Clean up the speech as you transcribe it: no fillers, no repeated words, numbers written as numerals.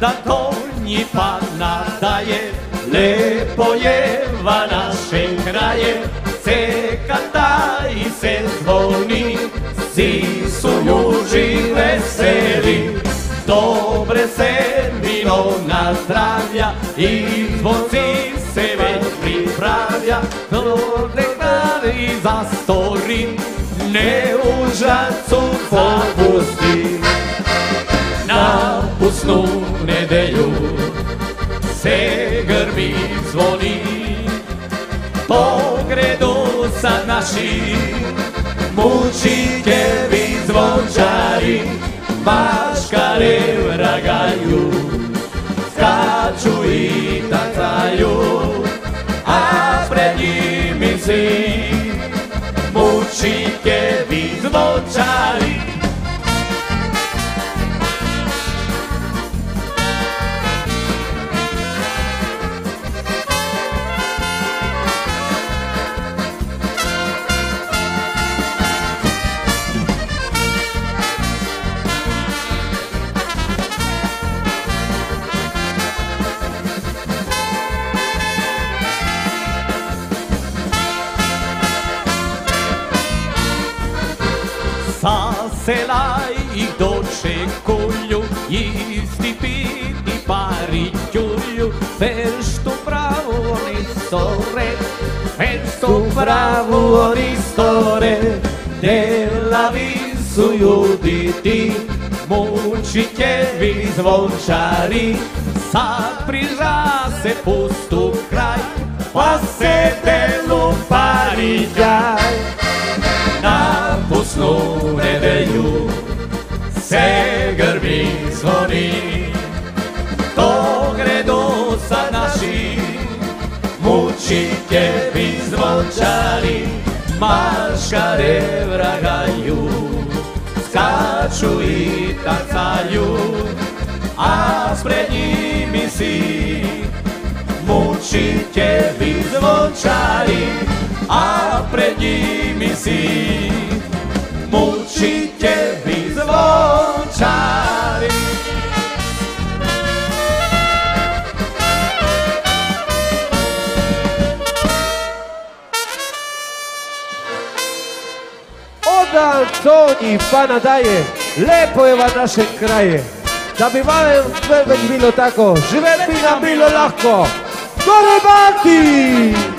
da konji pa nadaje, lepo je va naše kraje, se kata i se zvoni, svi su muži veseli, dobre se vino nazdravlja i zvonci se već pripravlja, dobre i zastori, ne u žacu popusti. Na pusnu nedelju se grmi zvoni, pogredu sa naši mučikevi zvončari, maškare vragaju, skaču i tancaju, a pred njimi svi mučikevi zvončari. Sa sela ih dočekuju, isti piti parićuju, fešto pravo oni store, fešto pravo oni store, delavi su juditi, mučikevi zvončari, sad priža se pustu kraj, pa se delu pariđaj. Na pusnu nedelju se grmi zvoni, dogredu sa naši mučikevi zvončari, maškare vragaju, skaču i tancaju, a spred njimi si mučikevi zvončari, a pred njimi si mučikevi zvončari. Od Antoni pa nadaje, lepo je va naše kraje, da bi vam već bilo tako, živeti nam bilo lahko. Gore baki!